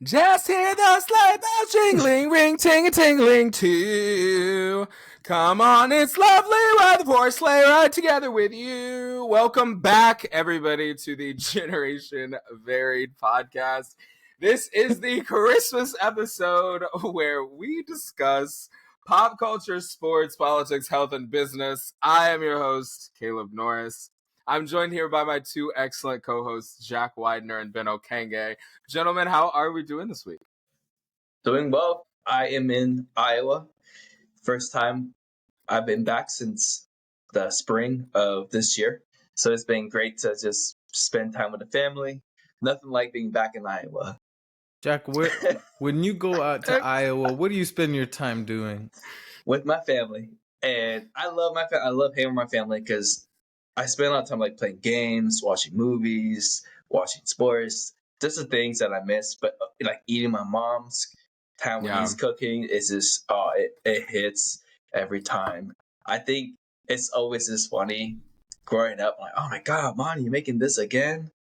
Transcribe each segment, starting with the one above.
Just hear the sleigh bells jingling, ring, ting, a tingling too. Come on, it's lovely while the four sleigh ride together with you. Welcome back, everybody, to the Generation Varied podcast. This is the Christmas episode where we discuss pop culture, sports, politics, health, and business. I am your host, Caleb Norris. I'm joined here by my two excellent co-hosts, Jack Widener and Ben Okenge. Gentlemen, how are we doing this week? Doing well. I am in Iowa. First time I've been back since the spring of this year. So it's been great to just spend time with the family. Nothing like being back in Iowa. Jack, when you go out to Iowa, what do you spend your time doing? With my family. And I love my family. I love hanging with my family because I spend a lot of time like playing games, watching movies, watching sports. Just the things that I miss. But like eating my mom's time when he's cooking is just it hits every time. I think it's always just funny growing up. Like, oh my god, Mom, you making this again?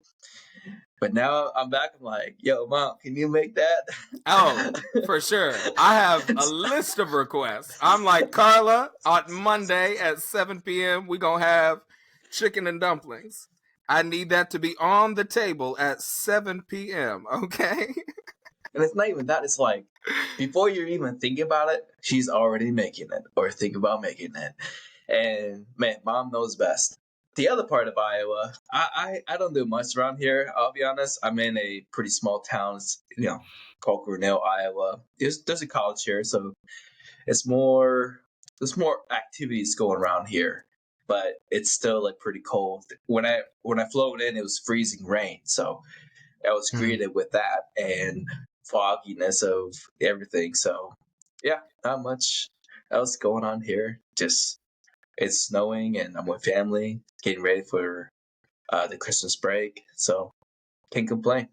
But now I'm back. I'm like, yo, Mom, can you make that? Oh, for sure. I have a list of requests. I'm like, Carla, on Monday at 7 p.m., we're going to have chicken and dumplings. I need that to be on the table at 7 p.m., okay? And it's not even that. It's like, before you're even thinking about it, she's already making it or thinking about making it. And man, Mom knows best. The other part of Iowa, I don't do much around here. I'll be honest. I'm in a pretty small town, called Grinnell, Iowa. There's a college here, so there's more activities going around here. But it's still like pretty cold. When I flown in, it was freezing rain, so I was greeted with that and fogginess of everything. So yeah, not much else going on here. Just it's snowing and I'm with family, getting ready for the Christmas break. So can't complain.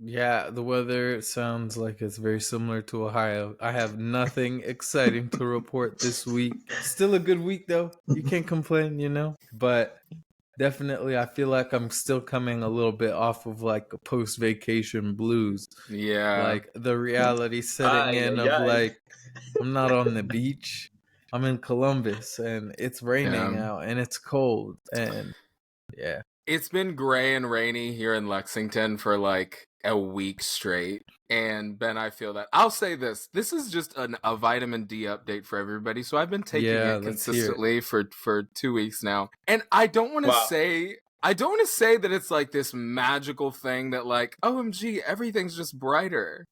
Yeah, the weather sounds like it's very similar to Ohio. I have nothing exciting to report this week. Still a good week though. You can't complain, But definitely I feel like I'm still coming a little bit off of like a post-vacation blues. Yeah. Like the reality setting in of like I'm not on the beach. I'm in Columbus and it's raining out and it's cold and yeah. It's been gray and rainy here in Lexington for like a week straight. And Ben, I feel that. I'll say this. This is just a vitamin D update for everybody. So I've been taking it consistently for 2 weeks now. And I don't want to say that it's like this magical thing that like, OMG, everything's just brighter.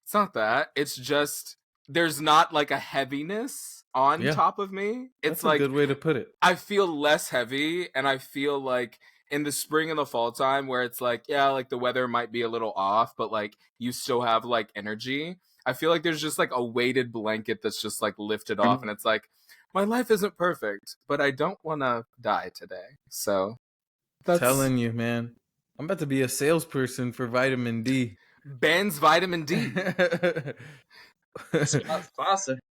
It's not that. It's just there's not like a heaviness on top of me. It's That's a good way to put it. I feel less heavy and I feel like in the spring and the fall time where it's like, yeah, like the weather might be a little off, but like you still have like energy. I feel like there's just like a weighted blanket that's just like lifted off and it's like, my life isn't perfect, but I don't want to die today. So that's telling you, man. I'm about to be a salesperson for vitamin D. Ben's vitamin D.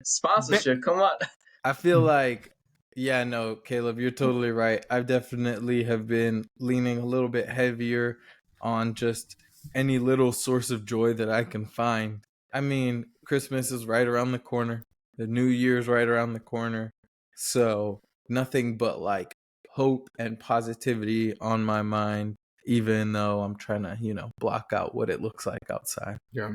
Sponsorship, come on. I feel like, yeah, no, Caleb, you're totally right. I definitely have been leaning a little bit heavier on just any little source of joy that I can find. I mean, Christmas is right around the corner. The New Year's right around the corner. So nothing but like hope and positivity on my mind, even though I'm trying to, block out what it looks like outside. Yeah.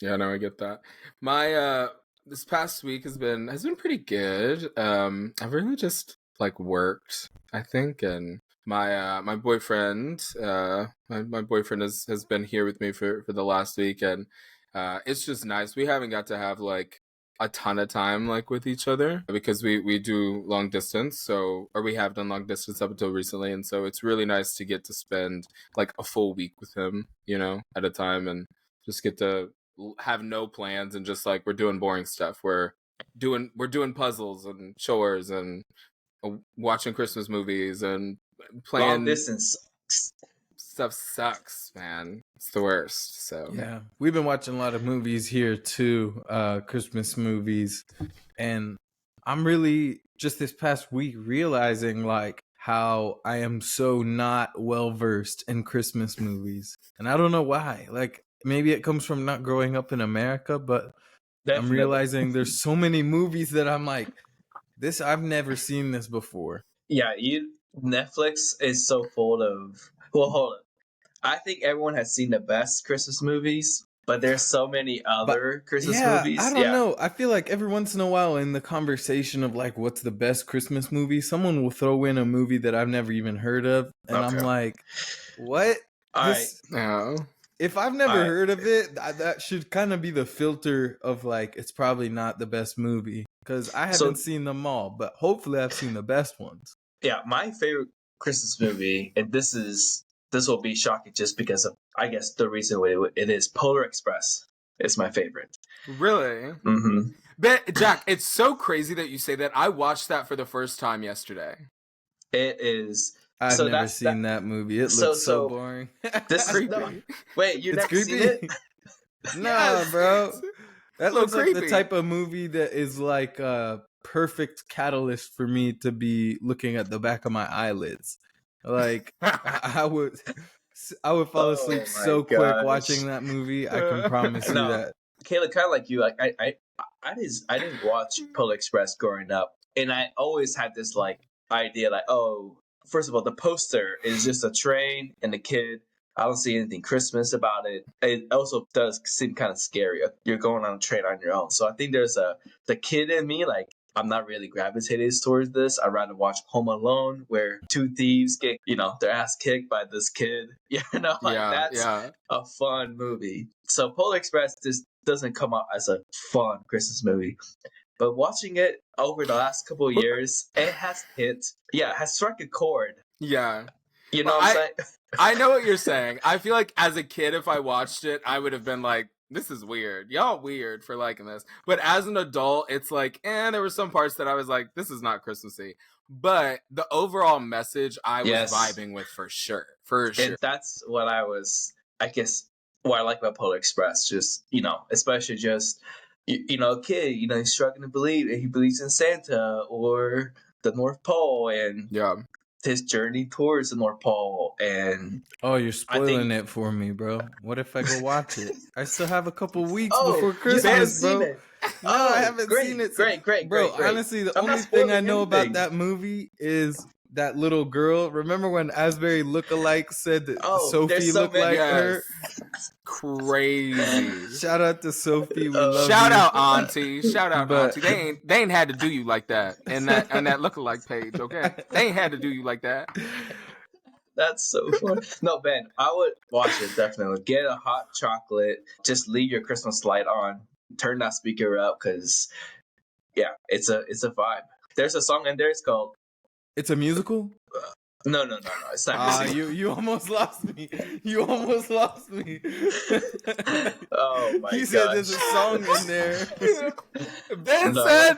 Yeah, no, I get that. My this past week has been pretty good. I've really just like worked, I think, and my boyfriend my boyfriend has been here with me for the last week, and it's just nice. We haven't got to have like a ton of time like with each other because we do long distance, or we have done long distance up until recently, and so it's really nice to get to spend like a full week with him, at a time, and just get to have no plans and just like we're doing boring stuff. We're doing puzzles and chores and watching Christmas movies and playing. Long distance stuff sucks, man. It's the worst. So yeah, we've been watching a lot of movies here too, Christmas movies, and I'm really just this past week realizing like how I am so not well versed in Christmas movies, and I don't know why. Like maybe it comes from not growing up in America, but I'm Definitely. realizing there's so many movies that I'm like, this I've never seen this before. Yeah, Netflix is so full of. Well, hold on. I think everyone has seen the best Christmas movies, but there's so many But other Christmas yeah, I movies. don't Yeah. know. I feel like every once in a while in the conversation of like what's the best Christmas movie, someone will throw in a movie that I've never even heard of, and I'm Okay. like, what? All right. This No. if I've All never right. heard of it, that should kind of be the filter of like it's probably not the best movie because I haven't So seen them all, but hopefully I've seen the best ones. yeah, my favorite Christmas movie, and this will be shocking just because of I guess the reason it is Polar Express. It's my favorite. Really? Mm-hmm. But Jack, it's so crazy that you say that. I watched that for the first time yesterday. It is. I've So never that's that. seen that movie. It So looks so so boring. this is no. Creepy. Wait, you It's never seen it? creepy. Nah, Yes. bro. It's That a little looks like the creepy. type of movie that is like a perfect catalyst for me to be looking at the back of my eyelids. Like I would fall asleep Oh my so quick gosh. watching that movie. I can promise you No, that. Kayla, kind of like you. Like I didn't watch Polar Express growing up, and I always had this like idea, like, oh, first of all, the poster is just a train and a kid. I don't see anything Christmas about it. It also does seem kind of scary. You're going on a train on your own, so I think there's the kid in me, like. I'm not really gravitated towards this. I'd rather watch Home Alone, where two thieves get, their ass kicked by this kid. Like Yeah, that's yeah. a fun movie. So Polar Express just doesn't come out as a fun Christmas movie. But watching it over the last couple of years, it has struck a chord. Yeah. You know Well, what I'm saying? I know what you're saying. I feel like as a kid, if I watched it, I would have been like, this is weird. Y'all weird for liking this. But as an adult, it's like, there were some parts that I was like, this is not Christmassy. But the overall message I was Yes. vibing with for sure. For sure. And that's what I guess, what I like about Polar Express. Just, especially just, a kid, he's struggling to believe, he believes in Santa or the North Pole and Yeah. his journey towards the North Pole. And Oh, you're I think, spoiling it for me, bro. What if I go watch it? I still have a couple weeks oh, before you haven't Christmas, seen bro. it. No, I Oh, haven't great, seen it. great. Honestly, the I'm not only thing I spoiling know about anything. that movie is that little girl. Remember when Asbury lookalike said that Oh, there's Sophie so looked like many. her? Yes. Crazy. Shout out to Sophie. We love Shout you. out, Auntie. Shout out, But Auntie. They ain't had to do you like that in that lookalike page, okay? They ain't had to do you like that. That's so fun. No, Ben, I would watch it definitely. Get a hot chocolate. Just leave your Christmas light on. Turn that speaker up, because it's a vibe. There's a song in there. It's called. it's a musical? No. It's not musical. You almost lost me. You almost lost me. Oh my He said there's a gosh. song in there. Ben No.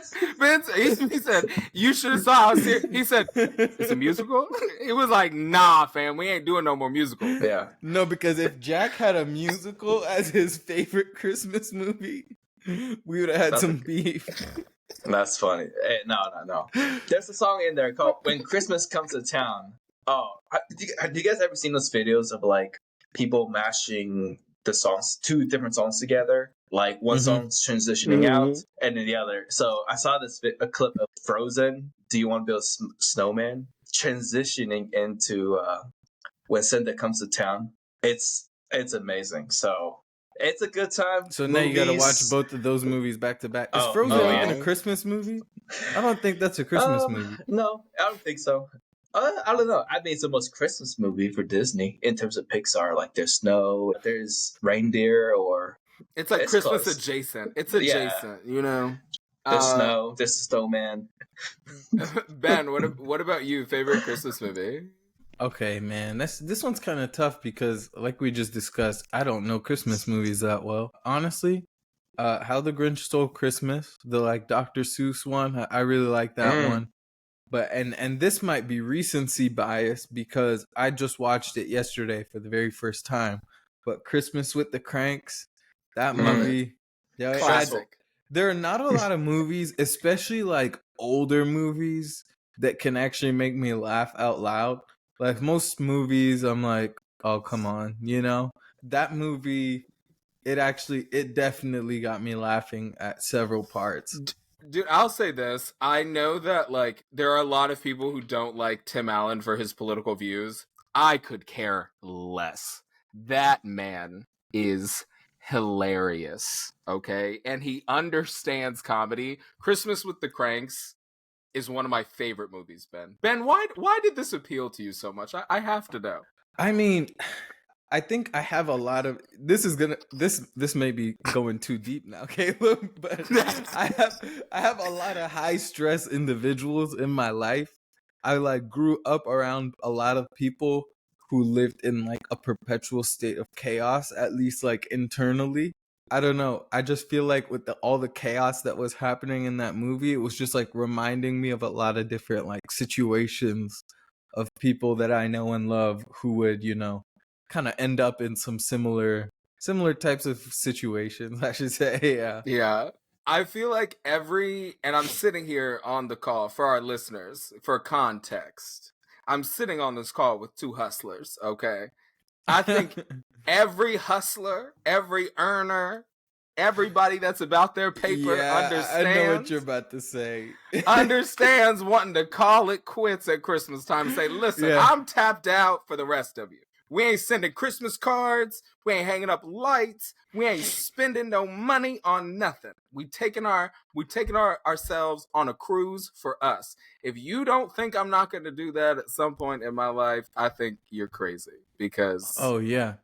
he said, you should have saw how serious. He said, it's a musical? He was like, nah, fam, we ain't doing no more musical. Yeah. No, because if Jack had a musical as his favorite Christmas movie, we would have had some beef. That's funny. No. There's a song in there called "When Christmas Comes to Town." Oh, do you guys ever seen those videos of like people mashing the songs, two different songs together? Like one song's transitioning out, and then the other. So I saw a clip of Frozen. Do you want to build a snowman? Transitioning into when Santa comes to town. It's amazing. So it's a good time. So now you got to watch Movies. both of those movies back to back. Is Oh, Frozen oh, even yeah. a Christmas movie? I don't think that's a Christmas movie. No, I don't think so. I don't know. I mean, it's the most Christmas movie for Disney in terms of Pixar. Like, there's snow, there's reindeer, or It's like it's Christmas close. adjacent. It's Yeah, adjacent, you know? there's snow, there's the snowman. Ben, what about you? Favorite Christmas movie? Okay, man, this one's kind of tough because, like we just discussed, I don't know Christmas movies that well. Honestly, How the Grinch Stole Christmas, the like Dr. Seuss one, I really like that one. But and this might be recency bias because I just watched it yesterday for the very first time. But Christmas with the Cranks, that Love it. movie, yeah, it had, Classic. there are not a lot of movies, especially like older movies, that can actually make me laugh out loud. Like most movies, I'm like, oh come on, That movie it definitely got me laughing at several parts. Dude, I'll say this. I know that, like, there are a lot of people who don't like Tim Allen for his political views. I could care less. That man is hilarious, okay? And he understands comedy. Christmas with the Cranks is one of my favorite movies, Ben. Ben, why did this appeal to you so much? I have to know. I mean, I think I have a lot of this may be going too deep now, Caleb, but I have a lot of high stress individuals in my life. I like grew up around a lot of people who lived in like a perpetual state of chaos, at least like internally. I don't know. I just feel like with all the chaos that was happening in that movie, it was just like reminding me of a lot of different like situations of people that I know and love who would, kind of end up in some similar types of situations, I should say. Yeah. Yeah. I feel like and I'm sitting here on the call for our listeners, for context. I'm sitting on this call with two hustlers, okay? I think every hustler, every earner, everybody that's about their paper Yeah, I know what you're about to say. understands wanting to call it quits at Christmas time and say, listen, Yeah. I'm tapped out for the rest of you. We ain't sending Christmas cards. We ain't hanging up lights. We ain't spending no money on nothing. We taking ourselves on a cruise for us. If you don't think I'm not going to do that at some point in my life, I think you're crazy, because Oh yeah.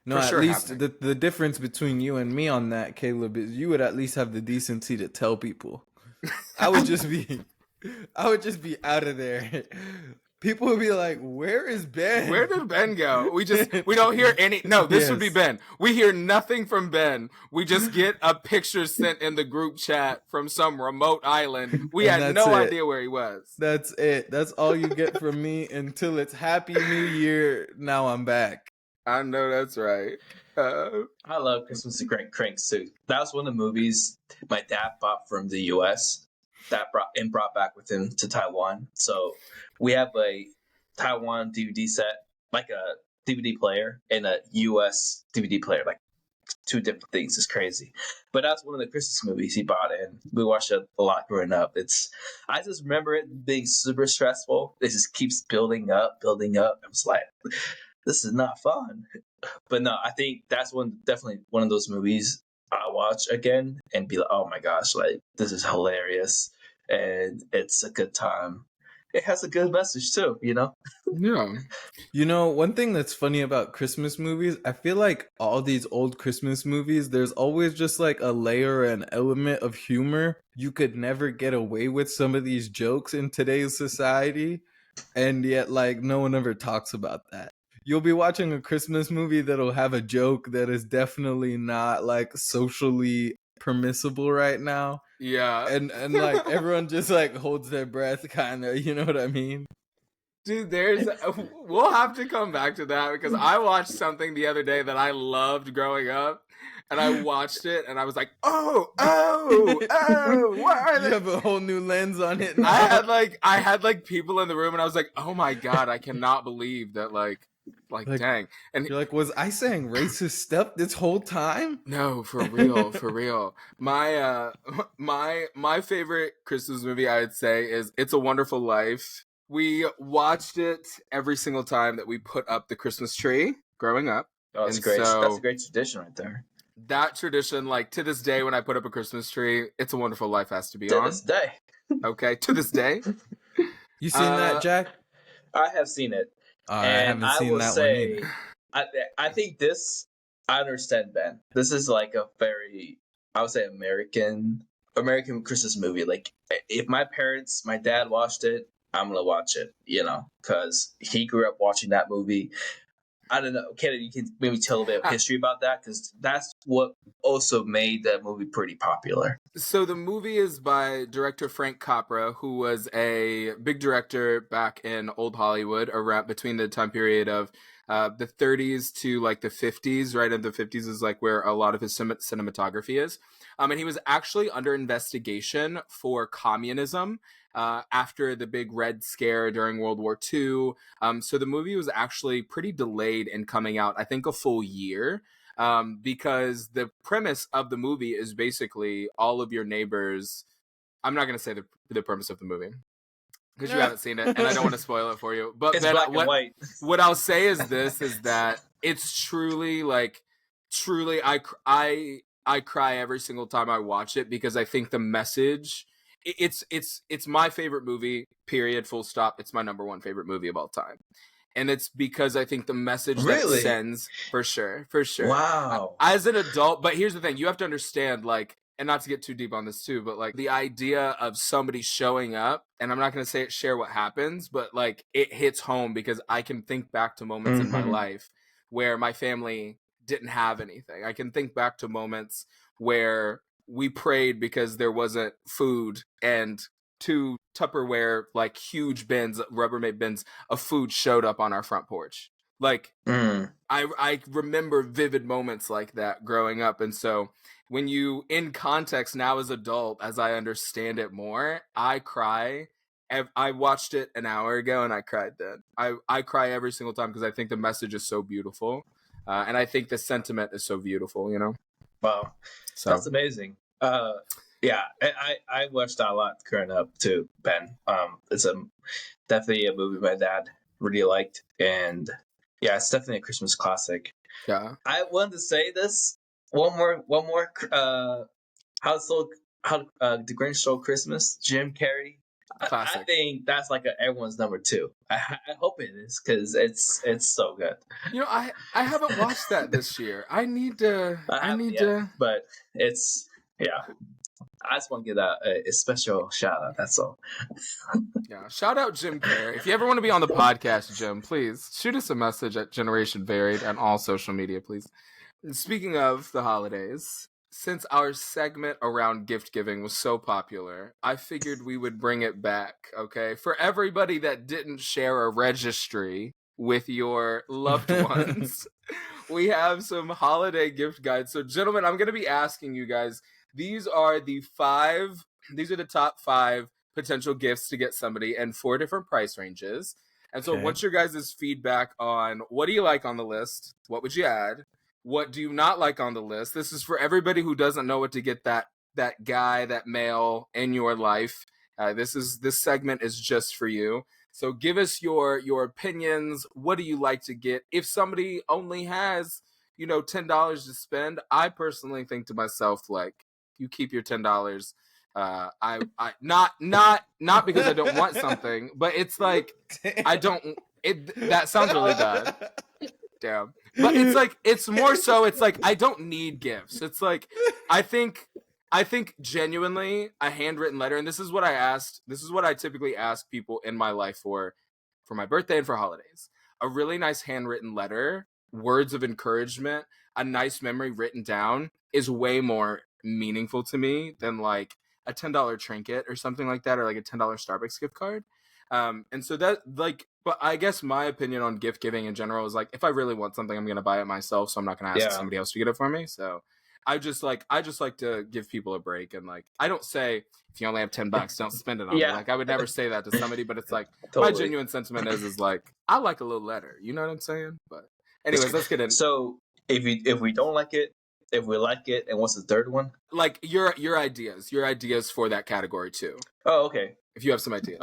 No, for at sure least happening. the difference between you and me on that, Caleb, is you would at least have the decency to tell people. I would just be I would just be out of there. People would be like, "Where is Ben? Where did Ben go? We don't hear any. No, this would be Yes. Ben. We hear nothing from Ben. We just get a picture sent in the group chat from some remote island. We And had that's no it. idea where he was. That's it. That's all you get from me until it's Happy New Year. Now I'm back." I know that's right. I love Christmas and Cranks too. That was one of the movies my dad bought from the U.S. that brought back with him to Taiwan. So we have a Taiwan DVD set, like a DVD player, and a U.S. DVD player, like two different things. It's crazy. But that's one of the Christmas movies he bought, and we watched it a lot growing up. I just remember it being super stressful. It just keeps building up, building up. I was like, this is not fun. But no, I think that's definitely one of those movies I watch again and be like, oh my gosh, like this is hilarious, and it's a good time. It has a good message too, you know. Yeah. One thing that's funny about Christmas movies, I feel like all these old Christmas movies, there's always just like a layer and element of humor. You could never get away with some of these jokes in today's society, and yet like no one ever talks about that. You'll be watching a Christmas movie that'll have a joke that is definitely not like socially permissible right now. Yeah. And like everyone just like holds their breath kind of, you know what I mean? Dude, we'll have to come back to that, because I watched something the other day that I loved growing up, and I watched it and I was like, what are You they? have a whole new lens on it now. I had like people in the room, and I was like, oh my God, I cannot believe that, like dang. And you're like, was I saying racist stuff this whole time? no, for real, for real. My favorite Christmas movie, I would say, is It's a Wonderful Life. We watched it every single time that we put up the Christmas tree growing up. Oh, that's And great. so That's a great tradition right there. that tradition, like to this day, when I put up a Christmas tree, It's a Wonderful Life has to be To on. this day, Okay, to this day. You seen that, Jack? I have seen it, I and haven't I seen will that one say, either. I think this. I understand Ben. This is like a very, I would say, American Christmas movie. Like if my dad watched it, I'm gonna watch it. You know, because he grew up watching that movie. I don't know, Kennedy, you can maybe tell a bit of history about that, because that's what also made that movie pretty popular. So the movie is by director Frank Capra, who was a big director back in old Hollywood, around between the time period of the 30s to like the 50s. Right in the 50s is like where a lot of his cinematography is. And he was actually under investigation for communism after the big Red Scare during World War II. So the movie was actually pretty delayed in coming out, I think a full year. because the premise of the movie is basically all of your neighbors. I'm not going to say the premise of the movie because you haven't seen it, and I don't want to spoil it for you. But It's then black and white. what I'll say is this: is that it's truly I cry every single time I watch it because I think the message. It's my favorite movie. Period. Full stop. It's my number one favorite movie of all time, and it's because I think the message that it Really? sends, for sure. Wow. As an adult, but here's the thing: you have to understand, like, and not to get too deep on this too, but like the idea of somebody showing up, and I'm not going to share what happens, but like it hits home because I can think back to moments in my life where my family didn't have anything. I can think back to moments where we prayed because there wasn't food and two Tupperware, like huge bins, Rubbermaid bins of food showed up on our front porch. Like, I remember vivid moments like that growing up. And so when you, in context now as adult, as I understand it more, I cry. I watched it an hour ago and I cried then. I cry every single time because I think the message is so beautiful. And I think the sentiment is so beautiful, you know? Wow. So That's amazing. Yeah, I watched that a lot growing up too, Ben. It's definitely a movie my dad really liked, and yeah, it's definitely a Christmas classic. yeah. I wanted to say this one more. How the Grinch Stole Christmas, Jim Carrey. I Classic. think that's like everyone's number two. I hope it is because it's so good. You know, I haven't watched that this year. I need to. I haven't need yet, to. but it's yeah. I just want to give that a special shout out. That's all. Yeah, shout out Jim Carrey. If you ever want to be on the podcast, Jim, please shoot us a message at Generation Varied on all social media, please. And speaking of the holidays, since our segment around gift giving was so popular, I figured we would bring it back, okay? For everybody that didn't share a registry with your loved ones, we have some holiday gift guides. So, gentlemen, I'm going to be asking you guys, these are the top 5 potential gifts to get somebody and 4 different price ranges. And so, Okay. what's your guys' feedback on what do you like on the list? What would you add? What do you not like on the list? This is for everybody who doesn't know what to get that guy, that male in your life. This segment is just for you. So give us your opinions. What do you like to get? If somebody only has, $10 to spend, I personally think to myself, like, you keep your $10. I not because I don't want something, but it's like I don't. That sounds really bad. Damn. But it's like it's more so it's like I don't need gifts. It's like I think genuinely a handwritten letter, and this is what I typically ask people in my life for my birthday and for holidays. A really nice handwritten letter, words of encouragement, a nice memory written down is way more meaningful to me than like a $10 trinket or something like that, or like a $10 Starbucks gift card. And so that like, but I guess my opinion on gift giving in general is like, if I really want something, I'm going to buy it myself. So I'm not going to ask somebody else to get it for me. So I just like to give people a break. And like, I don't say if you only have $10, don't spend it on me. Like I would never say that to somebody, but it's like my genuine sentiment is like, I like a little letter, you know what I'm saying? But anyways, let's get in. So if we don't like it, if we like it, and what's the third one? Like your ideas for that category too. Oh, okay. If you have some ideas.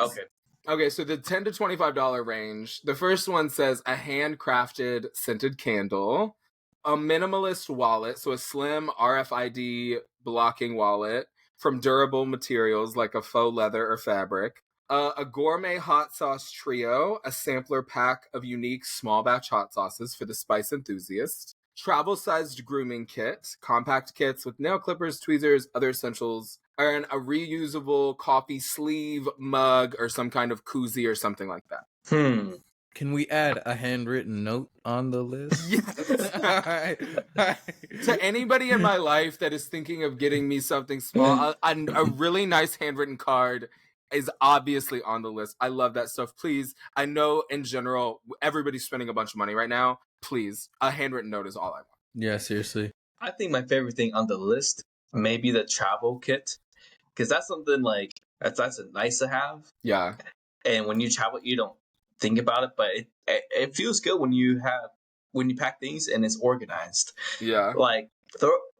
Okay, so the $10 to $25 range, the first one says a handcrafted scented candle, a minimalist wallet, so a slim RFID blocking wallet from durable materials like a faux leather or fabric, a gourmet hot sauce trio, a sampler pack of unique small batch hot sauces for the spice enthusiast, travel-sized grooming kit, compact kits with nail clippers, tweezers, other essentials, and a reusable coffee sleeve, mug, or some kind of koozie or something like that. Can we add a handwritten note on the list? Yes. All right. To anybody in my life that is thinking of getting me something small, a really nice handwritten card is obviously on the list. I love that stuff. Please, I know in general, everybody's spending a bunch of money right now. Please, a handwritten note is all I want. Yeah, seriously. I think my favorite thing on the list may be the travel kit, because that's something like that's nice to have. Yeah. And when you travel, you don't think about it, but it feels good when you when you pack things and it's organized. Yeah, Like,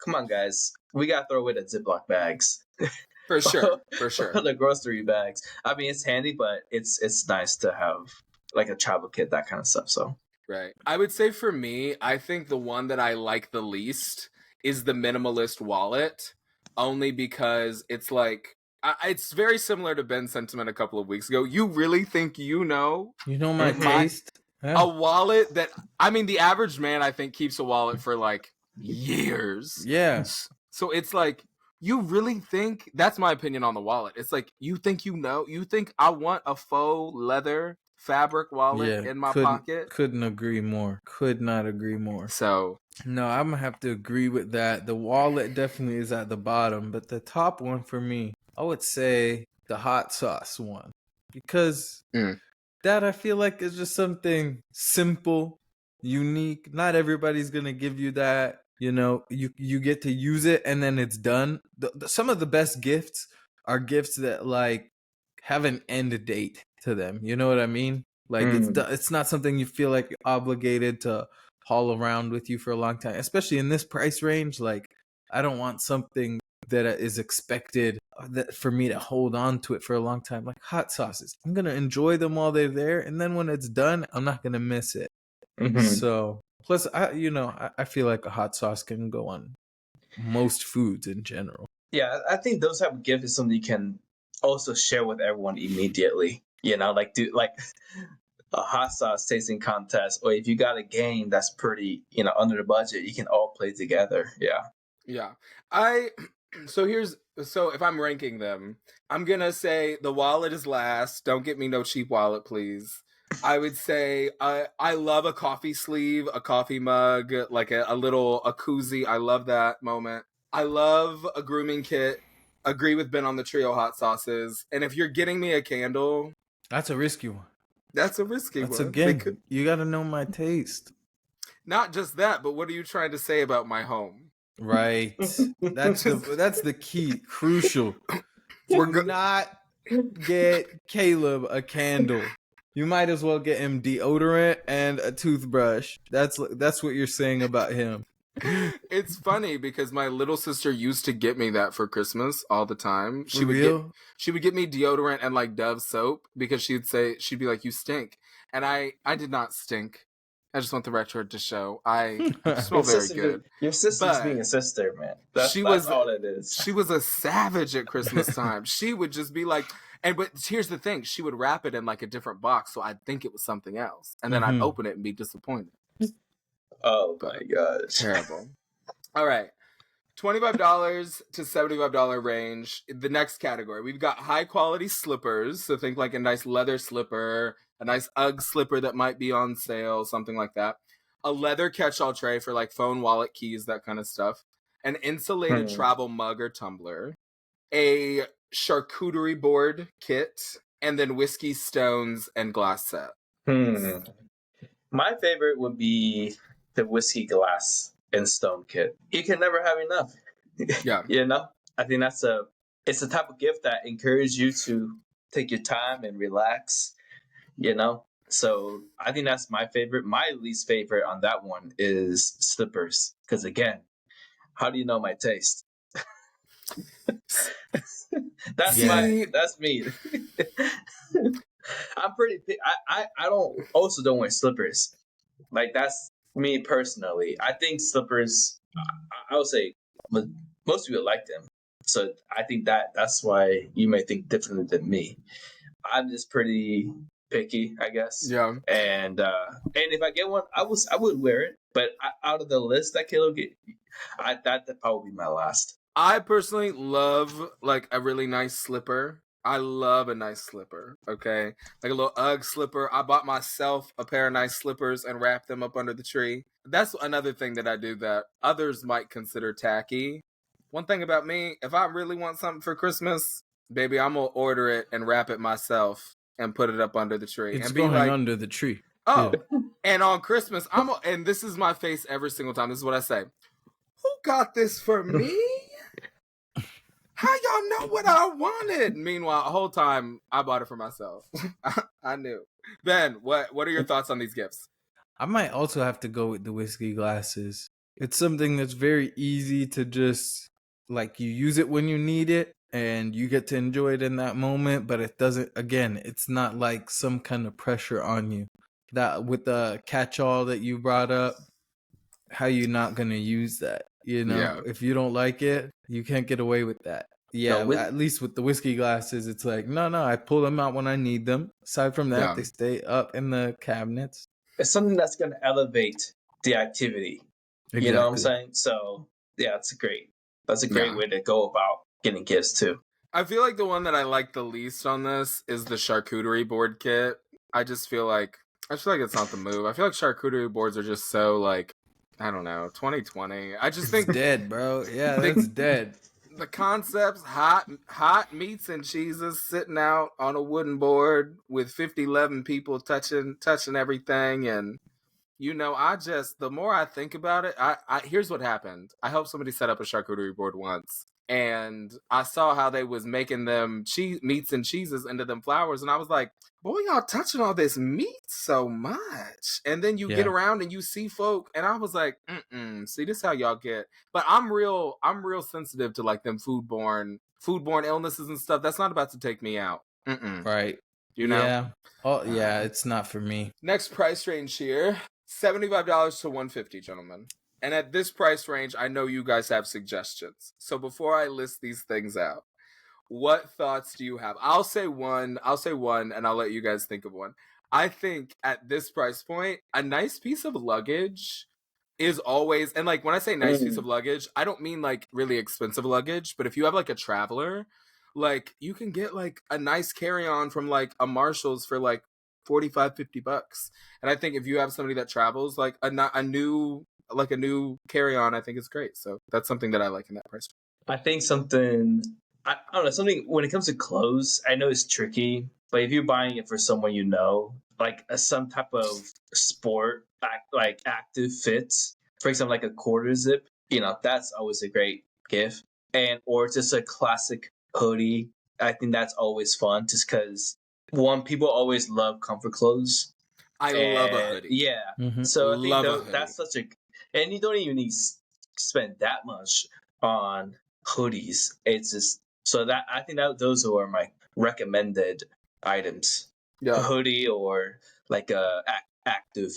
come on, guys, we gotta throw away the Ziploc bags. for sure, for Or sure. the grocery bags. I mean, it's handy, but it's nice to have like a travel kit, that kind of stuff. So, Right. I would say for me, I think the one that I like the least is the minimalist wallet, only because it's like it's very similar to Ben's sentiment a couple of weeks ago. You really think you know You know my Mhm. taste. Yeah. a wallet that I mean the average man I think keeps a wallet for like years. Yeah. So it's like you really think that's my opinion on the wallet. It's like you think you think I want a faux leather fabric wallet Yeah. in my pocket. Couldn't agree more. Could not agree more. So No, I'm gonna have to agree with that. The wallet definitely is at the bottom, but the top one for me, I would say the hot sauce one. Because Mm. that I feel like is just something simple, unique. Not everybody's gonna give you that. You know, you get to use it and then it's done. Some of the best gifts are gifts that like have an end date to them. You know what I mean? Like it's not something you feel like you're obligated to haul around with you for a long time, especially in this price range. Like I don't want something that is expected that for me to hold on to it for a long time. Like hot sauces, I'm gonna enjoy them while they're there, and then when it's done, I'm not gonna miss it. Mhm. So plus, I feel like a hot sauce can go on most foods in general. Yeah, I think those type of gift is something you can also share with everyone immediately. You know, like do like a hot sauce tasting contest, or if you got a game that's pretty, under the budget, you can all play together. Yeah. yeah. I so if I'm ranking them, I'm gonna say the wallet is last. Don't get me no cheap wallet, please. I would say I love a coffee sleeve, a coffee mug, like a little a koozie. I love that moment. I love a grooming kit. Agree with Ben on the trio hot sauces. And if you're getting me a candle, That's a risky one. that's a risky That's one. They again, could you got to know my taste. not just that, but what are you trying to say about my home? Right. That's the key. Crucial. We're Do go- not get Caleb a candle. You might as well get him deodorant and a toothbrush. That's what you're saying about him. It's funny because my little sister used to get me that for Christmas all the time. For real? She would get me deodorant and like Dove soap because she'd be like, "You stink," and I did not stink. I just want the record to show I smell very good. Your sister's being But a sister, man. That's she was all it is. she was a savage at Christmas time. She would just be like, but here's the thing: she would wrap it in like a different box, so I'd think it was something else, and then I'd Mhm. open it and be disappointed. Oh But my gosh. terrible. All right. $25 to $75 range. The next category, we've got high quality slippers. So think like a nice leather slipper, a nice UGG slipper that might be on sale, something like that. A leather catch-all tray for like phone, wallet, keys, that kind of stuff. An insulated travel mug or tumbler. A charcuterie board kit, and then whiskey stones and glass set. My favorite would be the whiskey glass and stone kit. You can never have enough. Yeah. I think it's the type of gift that encourages you to take your time and relax. So I think that's my favorite. My least favorite on that one is slippers, because again, how do you know my taste? That's me. I'm pretty. I don't wear slippers. Like, that's me personally. I think slippers. I would say most people like them. So I think that's why you may think differently than me. I'm just pretty picky, I guess. Yeah. And if I get one, I would wear it. But out of the list that Caleb get, that'd probably be my last. I personally love like a really nice slipper. I love a nice slipper, okay? Like a little UGG slipper. I bought myself a pair of nice slippers and wrapped them up under the tree. That's another thing that I do that others might consider tacky. One thing about me, if I really want something for Christmas, baby, I'm going to order it and wrap it myself and put it up under the tree. It's and be going like, under the tree. oh, Yeah. and on Christmas, and this is my face every single time. This is what I say. Who got this for me? How y'all know what I wanted? Meanwhile, the whole time I bought it for myself. I knew. Ben, what are your thoughts on these gifts? I might also have to go with the whiskey glasses. It's something that's very easy to just like you use it when you need it and you get to enjoy it in that moment, but it doesn't again, it's not like some kind of pressure on you. That with the catch-all that you brought up, how you not going to use that? You know, Yeah. if you don't like it, you can't get away with that. No, Yeah, at least with the whiskey glasses, it's like, no, I pull them out when I need them. Aside from that, Yeah. they stay up in the cabinets. it's something that's going to elevate the activity. You know what I'm Exactly. saying? So yeah, that's a great Yeah. way to go about getting gifts too. I feel like the one that I like the least on this is the charcuterie board kit. I feel like it's not the move. I feel like charcuterie boards are just so like, I don't know, 2020. I just It's think dead, bro. Yeah, they, that's dead. the concepts, hot meats and cheeses sitting out on a wooden board with 50, 11 people touching everything. And the more I think about it, I here's what happened. I helped somebody set up a charcuterie board once, and I saw how they was making them meats and cheeses into them flowers, and I was like, boy, y'all touching all this meat so much. And then you get Yeah. around and you see folk, and I was like, see, this is how y'all get. But I'm real sensitive to like them foodborne illnesses and stuff. That's not about to take me out. Right. You know? Yeah. Oh, yeah, it's not for me. Next price range here, $75 to $150, gentlemen. And at this price range, I know you guys have suggestions. So before I list these things out, what thoughts do you have? I'll say one, and I'll let you guys think of one. I think at this price point, a nice piece of luggage is always, and like when I say nice piece of luggage, I don't mean like really expensive luggage, but if you have like a traveler, like you can get like a nice carry-on from like a Marshall's for like 45, $50. And I think if you have somebody that travels, like a new carry-on, I think is great. So that's something that I like in that price. I think I don't know, something when it comes to clothes, I know it's tricky, but if you're buying it for someone you know, like some type of like active fits, for example, like a quarter zip, that's always a great gift. And or just a classic hoodie. I think that's always fun just because one, people always love comfort clothes. I love a And hoodie. yeah. Mm-hmm. So I think Love a hoodie. that's and you don't even need to spend that much on hoodies. It's just so that I think that those are my recommended items: a Yeah. hoodie or like active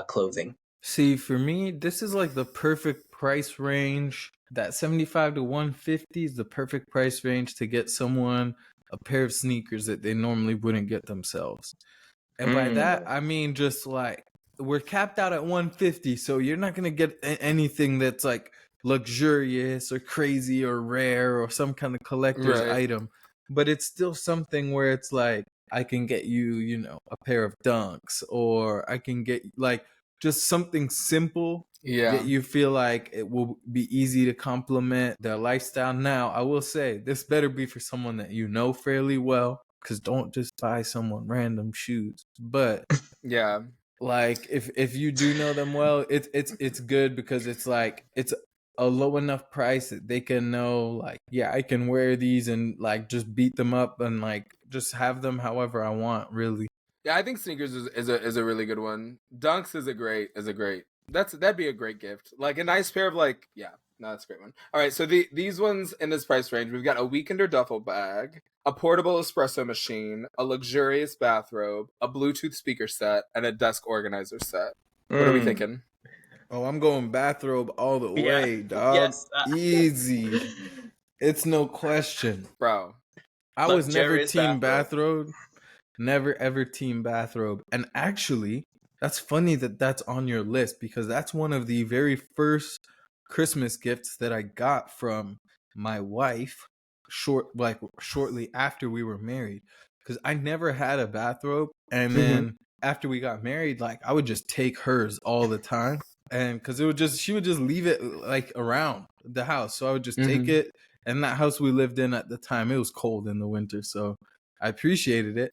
clothing. See, for me, this is like the perfect price range. That 75 to 150 is the perfect price range to get someone a pair of sneakers that they normally wouldn't get themselves. And by that, I mean just like we're capped out at 150, so you're not going to get anything that's like luxurious or crazy or rare or some kind of collector's Right. item. But it's still something where it's like I can get you, a pair of Dunks, or I can get like just something simple that Yeah. you feel like it will be easy to complement their lifestyle. Now, I will say this better be for someone that you know fairly well, because don't just buy someone random shoes. But Yeah. like if you do know them well, it's good because it's like it's a low enough price that they can know like, yeah, I can wear these and like just beat them up and like just have them however I want, really. Yeah, I think sneakers is a really good one. Dunks is a great that'd be a great gift. Like a nice pair of like, yeah, no, that's a great one. All right, so these ones in this price range, we've got a weekender duffel bag, a portable espresso machine, a luxurious bathrobe, a Bluetooth speaker set, and a desk organizer set. What are we thinking? Oh, I'm going bathrobe all the Yeah. way, dog. Yes. Easy. It's no question. Bro. I was never Luxurious team bathrobe. bathrobe. Never ever team bathrobe. And actually, that's funny that that's on your list because that's one of the very first Christmas gifts that I got from my wife shortly after we were married, because I never had a bathrobe, and then after we got married, like I would just take hers all the time, and because she would just leave it like around the house, so I would just take it. And that house we lived in at the time, it was cold in the winter, so I appreciated it.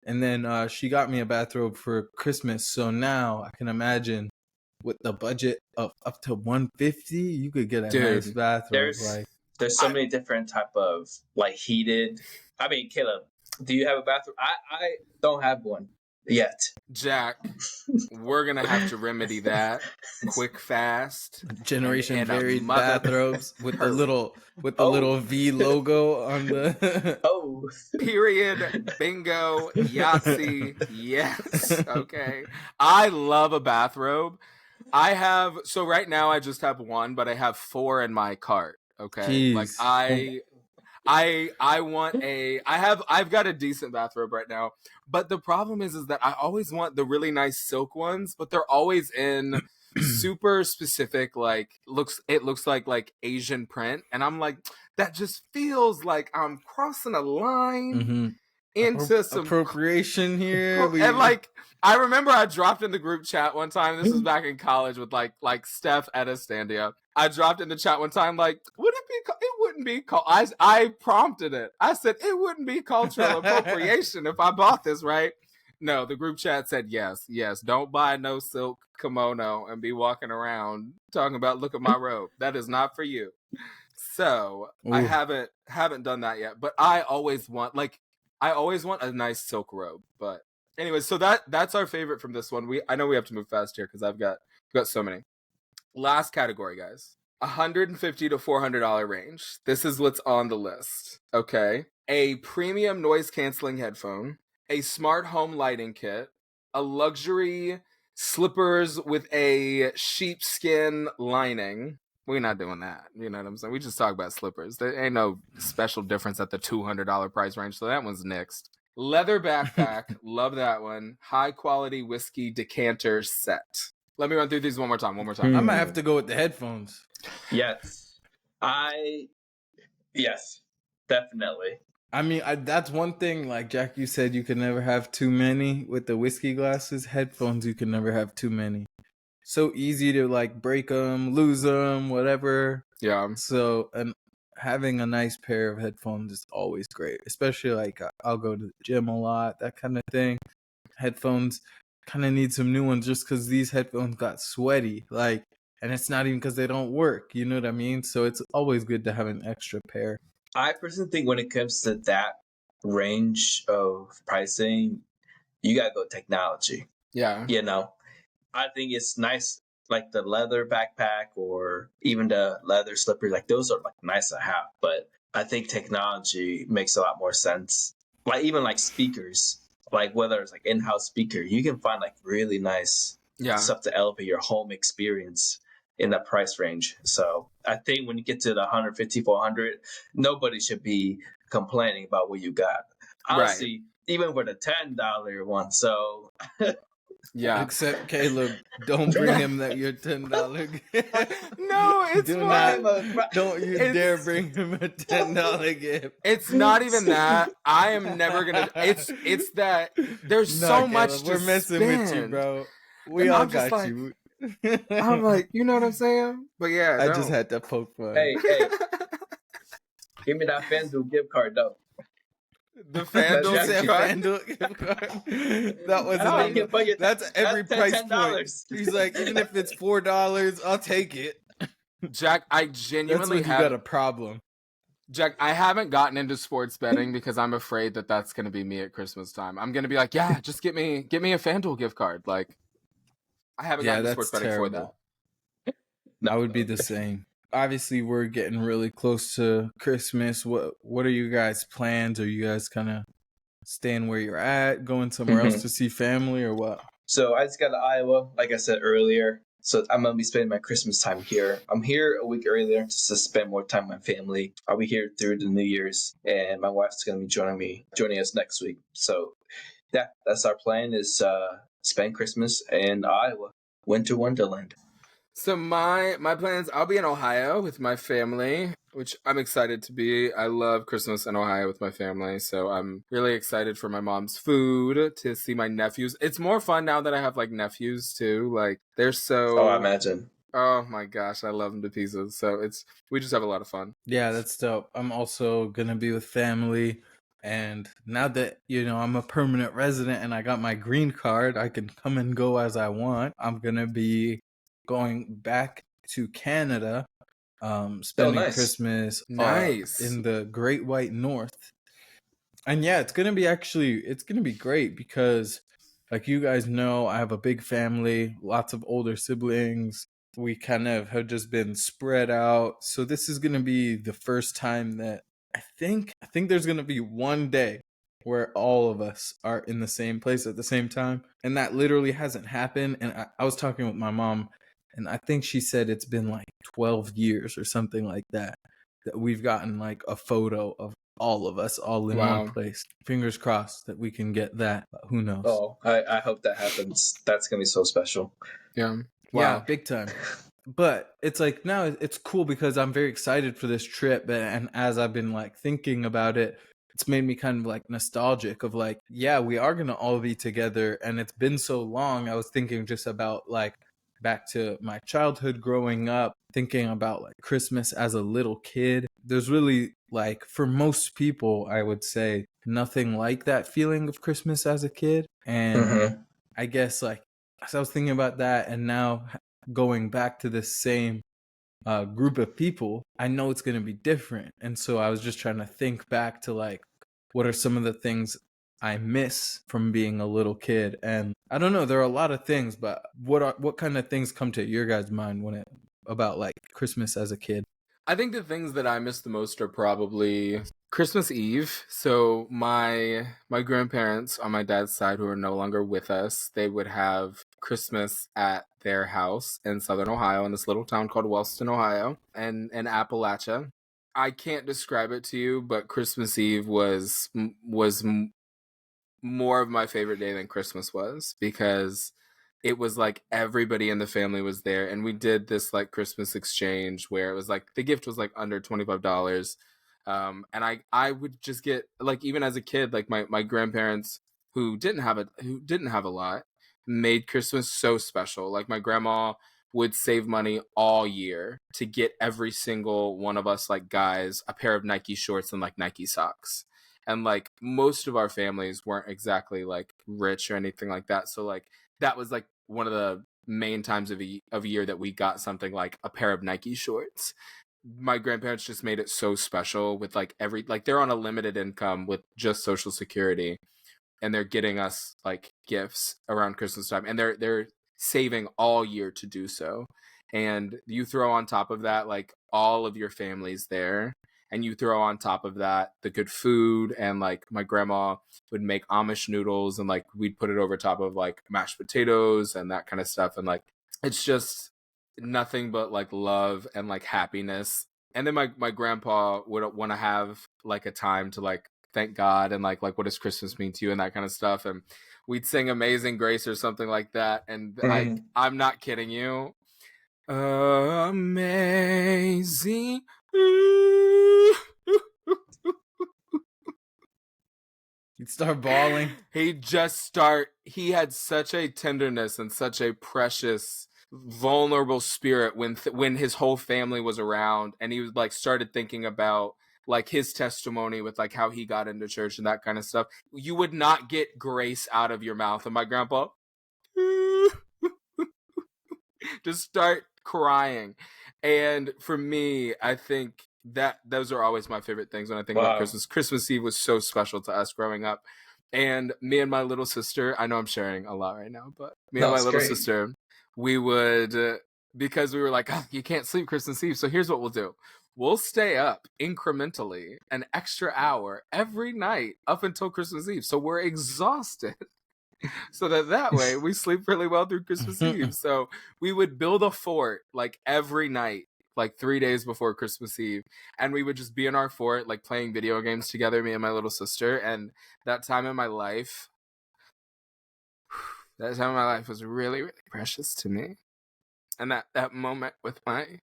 And then she got me a bathrobe for Christmas. So now I can imagine with the budget of up to 150, you could get a nice Dude, bathrobe. Like There's so many different type of like heated. I mean, Caleb, do you have a bathroom? I don't have one. yet. Jack, we're gonna have to remedy that quick, fast, Generation and a varied mother bathrobes with the hurry. little V logo on the Oh. Period. Bingo. Yahtzee. Yes. Okay. I love a bathrobe. So right now I just have one, but I have 4 in my cart. Okay. Like Jeez. I want I've got a decent bathrobe right now, but the problem is that I always want the really nice silk ones, but they're always in super specific, like it looks like Asian print, and I'm like, that just feels like I'm crossing a line Mm-hmm. into some Appropriation here. and like I remember I dropped in the group chat one time. This was back in college with like Steph Anastandia. I dropped in the chat one time like, would it be? It wouldn't be. I prompted it. I said it wouldn't be cultural appropriation if I bought this, right? No, the group chat said yes. Don't buy no silk kimono and be walking around talking about look at my robe. That is not for you. So I Ooh. haven't done that yet. But I always want a nice silk robe. But anyway, so that's our favorite from this one. I know we have to move fast here because I've got so many. Last category, guys. $150 to $400 range. This is what's on the list. Okay. A premium noise canceling headphone, a smart home lighting kit, a luxury slippers with a sheepskin lining. We're not doing that. You know what I'm saying? We just talk about slippers. There ain't no special difference at the $200 price range, so that one's next. Leather backpack. Love that one. High quality whiskey decanter set. Let me run through these one more time. I might have to go with the headphones. Yes. Yes, definitely. I mean, that's one thing. Like Jack, you said, you can never have too many with the whiskey glasses. Headphones, you can never have too many. So easy to like break them, lose them, whatever. Yeah. So, and having a nice pair of headphones is always great, especially like I'll go to the gym a lot, that kind of thing. Headphones kind of need some new ones just because these headphones got sweaty, like, and it's not even because they don't work. You know what I mean? So it's always good to have an extra pair. I personally think when it comes to that range of pricing, you gotta go technology. Yeah. You know, I think it's nice, like the leather backpack or even the leather slippers. Like those are like nice to have, but I think technology makes a lot more sense. Like even like speakers, like whether it's like in-house speaker, you can find like really nice stuff to elevate your home experience in that price range. So I think when you get to the 150, 400, nobody should be complaining about what you got. Honestly, even for the $10 one. So yeah. Except Caleb, don't bring him that your $10 gift. No, it's fine. Don't you dare bring him a $10 gift. It's not even that. I am never gonna. It's that there's so Caleb, much. We're messing with you, bro. We And all I'm just got like, you. I'm like, you know what I'm saying? But yeah, I just had to poke fun. Hey, give me that FanDuel gift card though. The FanDuel gift card. FanDuel gift card. That was that's every price point. He's like, even if it's $4, I'll take it. Jack, I genuinely you got a problem. Jack, I haven't gotten into sports betting because I'm afraid that that's going to be me at Christmas time. I'm going to be like, yeah, just get me a FanDuel gift card. Like, I haven't gotten into sports betting for that. I would be the same. Obviously, we're getting really close to Christmas. What are you guys' plans? Are you guys kind of staying where you're at, going somewhere else to see family, or what? So I just got to Iowa, like I said earlier. So I'm going to be spending my Christmas time here. I'm here a week earlier just to spend more time with my family. I'll be here through the New Year's, and my wife's going to be joining us next week. So yeah, that's our plan, is spend Christmas in Iowa, winter wonderland. So my plans, I'll be in Ohio with my family, which I'm excited to be. I love Christmas in Ohio with my family, so I'm really excited for my mom's food, to see my nephews. It's more fun now that I have like nephews too. Like they're so. Oh, I imagine. Oh my gosh, I love them to pieces. So we just have a lot of fun. Yeah, that's dope. I'm also gonna be with family. And now that, I'm a permanent resident and I got my green card, I can come and go as I want. I'm going to be going back to Canada, spending Christmas in the Great White North. And yeah, it's going to be great because Like you guys know, I have a big family, lots of older siblings. We kind of have just been spread out. So this is going to be the first time that I think there's going to be one day where all of us are in the same place at the same time. And that literally hasn't happened. And I was talking with my mom, and I think she said it's been like 12 years or something like that we've gotten like a photo of all of us all in one Wow. place. Fingers crossed that we can get that. But who knows? Oh, I hope that happens. That's gonna be so special. Yeah. Yeah, Wow. big time. But it's like now it's cool because I'm very excited for this trip, and as I've been like thinking about it, it's made me kind of like nostalgic of like, yeah, we are gonna all be together, and it's been so long. I was thinking just about like back to my childhood growing up, thinking about like Christmas as a little kid. There's really like for most people, I would say nothing like that feeling of Christmas as a kid, and Mm-hmm. I guess like as I was thinking about that, and now going back to the same group of people, I know it's going to be different. And so I was just trying to think back to like, what are some of the things I miss from being a little kid? And I don't know, there are a lot of things, but what kind of things come to your guys' mind when it about like Christmas as a kid? I think the things that I miss the most are probably Christmas Eve. So my grandparents on my dad's side, who are no longer with us, they would have Christmas at their house in Southern Ohio, in this little town called Wellston, Ohio, and in Appalachia. I can't describe it to you, but Christmas Eve was more of my favorite day than Christmas was, because it was like everybody in the family was there, and we did this like Christmas exchange where it was like the gift was like under $25. And I would just get like, even as a kid, like my grandparents who didn't have a lot made Christmas so special. Like my grandma would save money all year to get every single one of us like guys a pair of Nike shorts and like Nike socks. And like most of our families weren't exactly like rich or anything like that, so like that was like one of the main times of a year that we got something like a pair of Nike shorts. My grandparents just made it so special with like they're on a limited income with just Social Security, and they're getting us like gifts around Christmas time, and they're saving all year to do so. And you throw on top of that like all of your families there, and you throw on top of that the good food, and like my grandma would make Amish noodles, and like we'd put it over top of like mashed potatoes and that kind of stuff, and like it's just nothing but like love and like happiness. And then my grandpa would want to have like a time to like thank God and like what does Christmas mean to you and that kind of stuff. And we'd sing Amazing Grace or something like that. And Mm-hmm. I'm not kidding you. Amazing. You'd start bawling. He had such a tenderness and such a precious, vulnerable spirit when his whole family was around, and he was like started thinking about like his testimony with like how he got into church and that kind of stuff. You would not get grace out of your mouth. And my grandpa just start crying. And for me, I think that those are always my favorite things when I think about Wow. Christmas. Christmas Eve was so special to us growing up. And me and my little sister, I know I'm sharing a lot right now, but me and No, my it's little great. sister, we would, because we were like, oh, you can't sleep Christmas Eve. So here's what we'll do. We'll stay up incrementally an extra hour every night up until Christmas Eve. So we're exhausted. So that way we sleep really well through Christmas Eve. So we would build a fort like every night, like 3 days before Christmas Eve, and we would just be in our fort like playing video games together, me and my little sister. And that time in my life was really, really precious to me. And that moment with my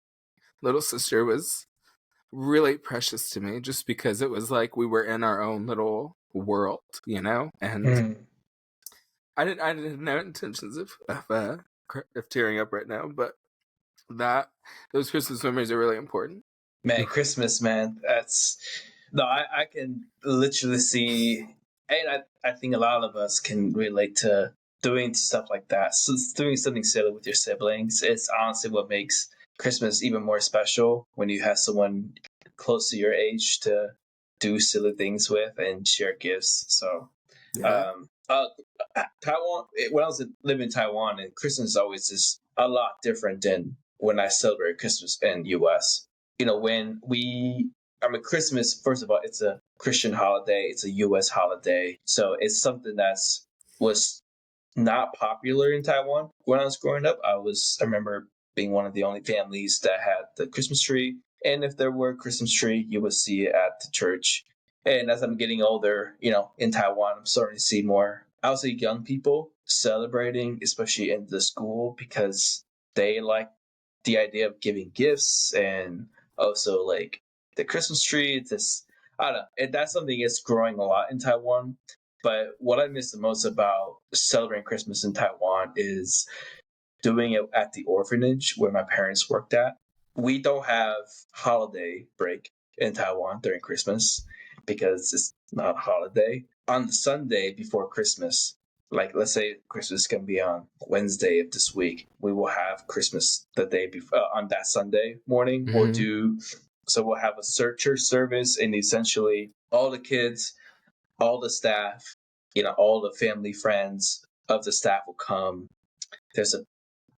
little sister was really precious to me, just because it was like we were in our own little world, you know. And Mm-hmm. I didn't have no intentions of tearing up right now, but those Christmas memories are really important. Man, Christmas, man. That's no, I can literally see, and I think a lot of us can relate to doing stuff like that. So doing something silly with your siblings. It's honestly what makes Christmas even more special when you have someone close to your age to do silly things with and share gifts. So, Yeah. Taiwan. When I was living in Taiwan, and Christmas is always just a lot different than when I celebrate Christmas in U.S. When Christmas. First of all, it's a Christian holiday. It's a U.S. holiday, so it's something was not popular in Taiwan when I was growing up. I remember being one of the only families that had the Christmas tree, and if there were a Christmas tree, you would see it at the church. And as I'm getting older, in Taiwan, I'm starting to see more, I would say, young people celebrating, especially in the school, because they like the idea of giving gifts and also like the Christmas tree. This, I don't know, and that's something that's growing a lot in Taiwan. But what I miss the most about celebrating Christmas in Taiwan is doing it at the orphanage where my parents worked at. We don't have holiday break in Taiwan during Christmas because it's not a holiday. On the Sunday before Christmas, like let's say Christmas can be on Wednesday of this week, we will have Christmas the day before on that Sunday morning. We'll have a church service, and essentially all the kids, all the staff, all the family friends of the staff will come. There's a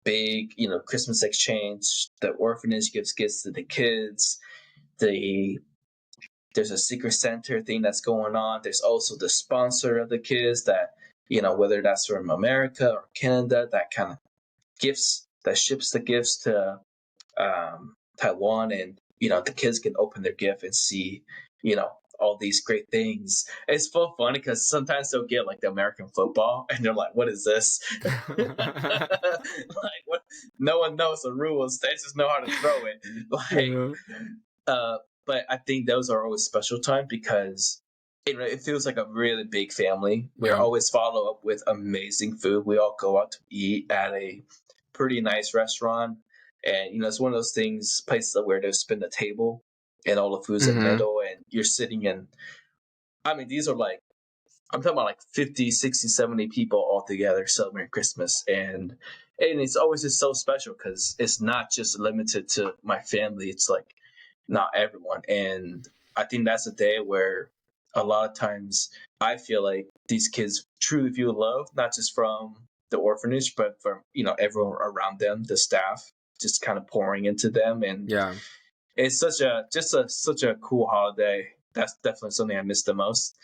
big, Christmas exchange. The orphanage gives gifts to the kids. There's a secret Santa thing that's going on. There's also the sponsor of the kids that, whether that's from America or Canada, that kind of ships the gifts to Taiwan, and the kids can open their gift and see all these great things. It's so funny because sometimes they'll get like the American football, and they're like, "What is this?" Like, what? No one knows the rules. They just know how to throw it. But I think those are always special time because it feels like a really big family. We always follow up with amazing food. We all go out to eat at a pretty nice restaurant, and it's one of those places where they spin the table and all the food's in the middle, and you're sitting in. These are like, I'm talking about like 50, 60, 70 people all together celebrating Christmas, and it's always just so special because it's not just limited to my family. It's like not everyone, and I think that's a day where a lot of times I feel like these kids truly feel love, not just from the orphanage, but from everyone around them, the staff, just kind of pouring into them, and it's such a cool holiday. That's definitely something I miss the most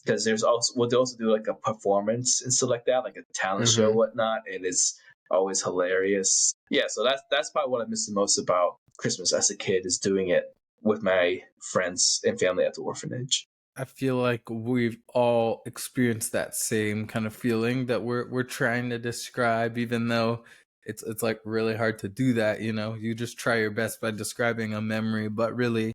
because they also do like a performance and stuff like that, like a talent show, whatnot, and it's always hilarious. Yeah, so that's probably what I miss the most about Christmas as a kid, is doing it with my friends and family at the orphanage. I feel like we've all experienced that same kind of feeling that we're trying to describe, even though it's like really hard to do that. You just try your best by describing a memory, but really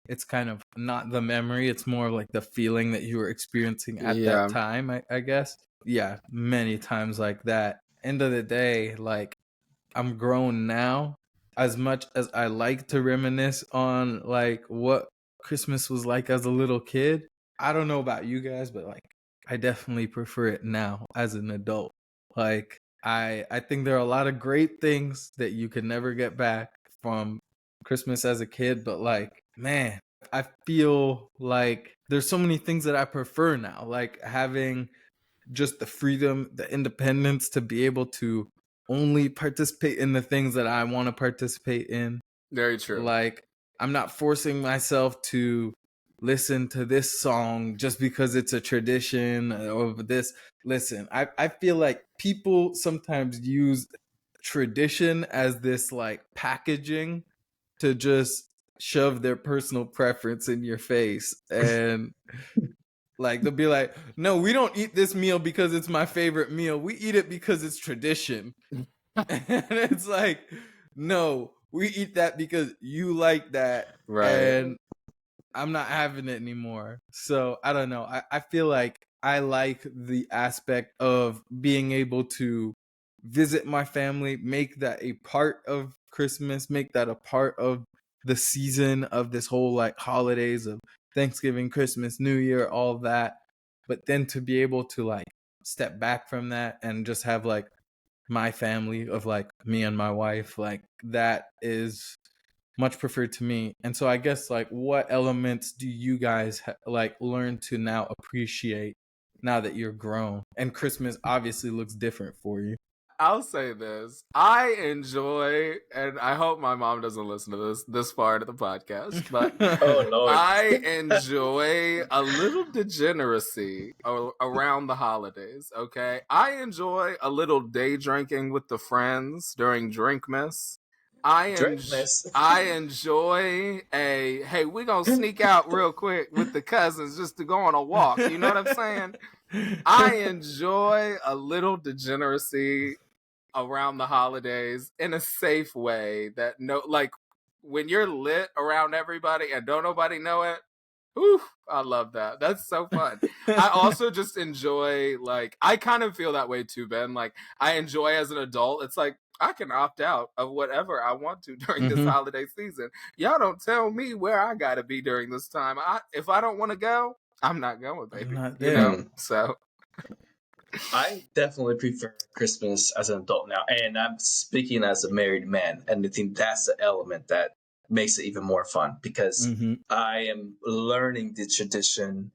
it's kind of not the memory. It's more like the feeling that you were experiencing at that time, I guess. Yeah, many times like that. End of the day, like, I'm grown now. As much as I like to reminisce on like what Christmas was like as a little kid, I don't know about you guys, but like I definitely prefer it now as an adult. Like I think there are a lot of great things that you could never get back from Christmas as a kid, but like, man, I feel like there's so many things that I prefer now, like having just the freedom, the independence to be able to only participate in the things that I want to participate in. Very true. Like, I'm not forcing myself to listen to this song just because it's a tradition or this. Listen, I feel like people sometimes use tradition as this like packaging to just shove their personal preference in your face. And like they'll be like, no, we don't eat this meal because it's my favorite meal. We eat it because it's tradition. And it's like, no, we eat that because you like that. Right. And I'm not having it anymore. So I don't know. I feel like I like the aspect of being able to visit my family, make that a part of Christmas, make that a part of the season of this whole like holidays of Thanksgiving, Christmas, New Year, all that. But then to be able to like step back from that and just have like my family of like me and my wife, like that is much preferred to me. And so I guess like what elements do you guys like learn to now appreciate now that you're grown and Christmas obviously looks different for you? I'll say this. I enjoy, and I hope my mom doesn't listen to this far into the podcast, but Oh Lord. I enjoy a little degeneracy around the holidays, okay? I enjoy a little day drinking with the friends during Drinkmas. Drinkmas. I enjoy hey, we gonna sneak out real quick with the cousins just to go on a walk. You know what I'm saying? I enjoy a little degeneracy around the holidays in a safe way that when you're lit around everybody and don't nobody know it. Whew, I love that. That's so fun. I also just enjoy, I kind of feel that way too, Ben. Like, I enjoy as an adult. It's like, I can opt out of whatever I want to during this holiday season. Y'all don't tell me where I got to be during this time. If I don't want to go, I'm not going, baby. I'm not You there. know? So. I definitely prefer Christmas as an adult now, and I'm speaking as a married man, and I think that's the element that makes it even more fun because I am learning the tradition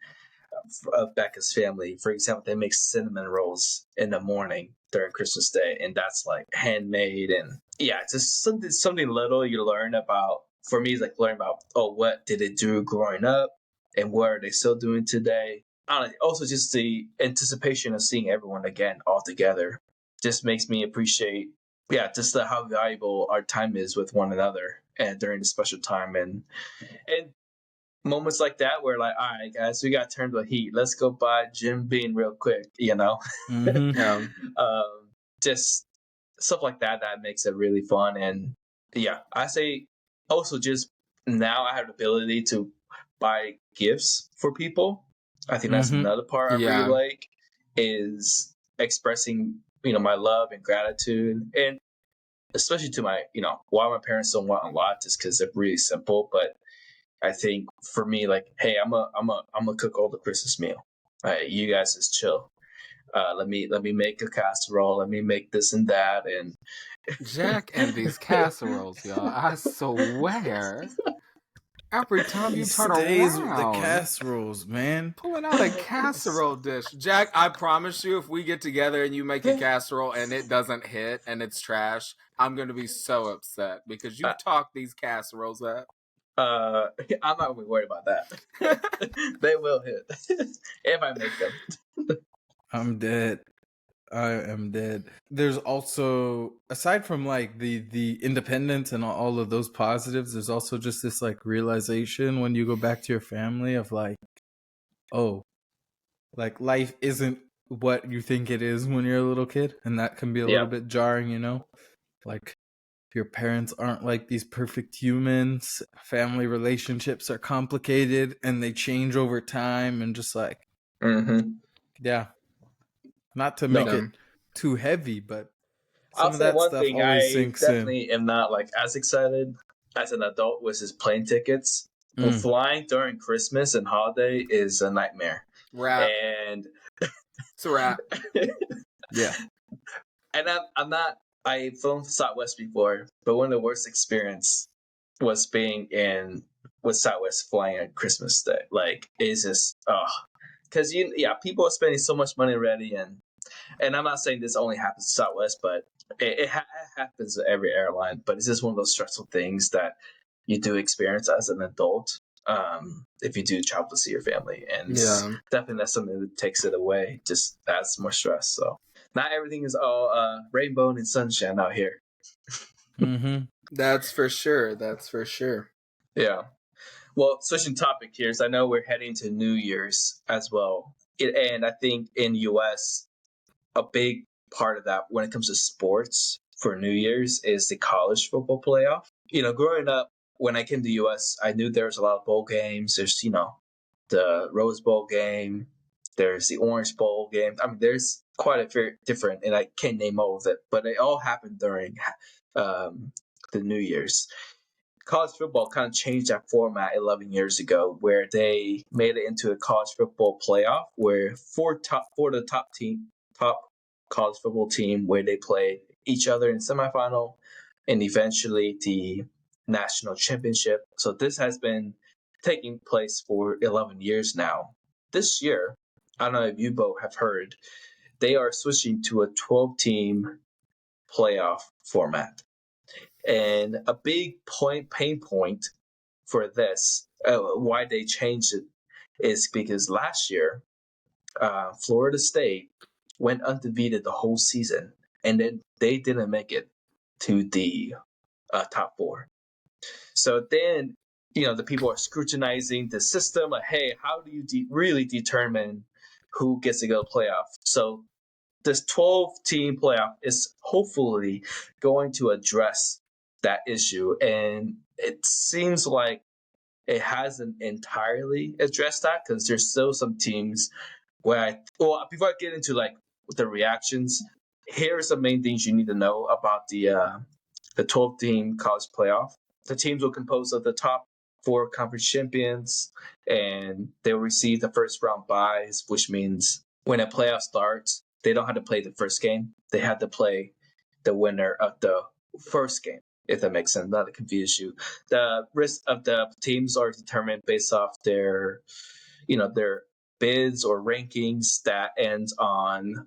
of Becca's family. For example, they make cinnamon rolls in the morning during Christmas Day, and that's like handmade, and yeah, it's just something little you learn about. For me, it's like learn about what did they do growing up, and what are they still doing today. Also, just the anticipation of seeing everyone again all together just makes me appreciate, just how valuable our time is with one another and during the special time, and moments like that where like, all right, guys, we got turned to heat. Let's go buy Jim Beam real quick, Yeah. Just stuff like that makes it really fun. And yeah, I say also just now I have the ability to buy gifts for people. I think that's another part I really Yeah. like is expressing, my love and gratitude, and especially to my, why my parents don't want a lot is because they're really simple. But I think for me, like, hey, I'm a cook all the Christmas meal. You guys just chill. Let me make a casserole. Let me make this and that. And Jack and these casseroles, y'all. I swear. Every time He you turn stays with the around, casseroles, man. pulling out a casserole dish. Jack, I promise you, if we get together and you make a casserole and it doesn't hit and it's trash, I'm going to be so upset because you've talked these casseroles up. I'm not gonna be worried about that. They will hit if I make them. I'm dead. I am dead. There's also, aside from like the independence and all of those positives, there's also just this like realization when you go back to your family of like, oh, like life isn't what you think it is when you're a little kid, and that can be a little bit jarring, Like your parents aren't like these perfect humans. Family relationships are complicated and they change over time, and just like, yeah, not to make it too heavy, but I'll some of say that one stuff thing: always I sinks in. definitely am not like as excited as an adult with his plane tickets. But flying during Christmas and holiday is a nightmare. Rap. And it's a wrap. Yeah. And I'm not. I've flown Southwest before, but one of the worst experience was being in with Southwest flying on Christmas Day. Like it's just because people are spending so much money already, and I'm not saying this only happens to Southwest, but it happens to every airline. But it's just one of those stressful things that you do experience as an adult if you do travel to see your family, and definitely that's something that takes it away, just adds more stress. So not everything is all rainbow and sunshine out here. That's for sure. That's for sure. Yeah. Well, switching topic here, I know we're heading to New Year's as well, and I think in U.S. a big part of that when it comes to sports for New Year's is the college football playoff. Growing up, when I came to the U.S., I knew there was a lot of bowl games. There's, the Rose Bowl game. There's the Orange Bowl game. I mean, there's quite a few different, and I can't name all of it, but it all happened during the New Year's. College football kind of changed that format 11 years ago, where they made it into a college football playoff, where four of the top college football team, where they play each other in semifinal and eventually the national championship. So this has been taking place for 11 years now. This year, I don't know if you both have heard, they are switching to a 12-team playoff format. And a big pain point for this, why they changed it, is because last year, Florida State went undefeated the whole season, and then they didn't make it to the top four. So then, the people are scrutinizing the system. Like, hey, how do you really determine who gets to go to playoff? So this 12-team playoff is hopefully going to address that issue, and it seems like it hasn't entirely addressed that because there's still some teams where before I get into like the reactions, here's the main things you need to know about the 12-team college playoff. The teams will compose of the top four conference champions, and they'll receive the first round buys, which means when a playoff starts, they don't have to play the first game. They have to play the winner of the first game, if that makes sense, not to confuse you. The rest of the teams are determined based off their bids or rankings that ends on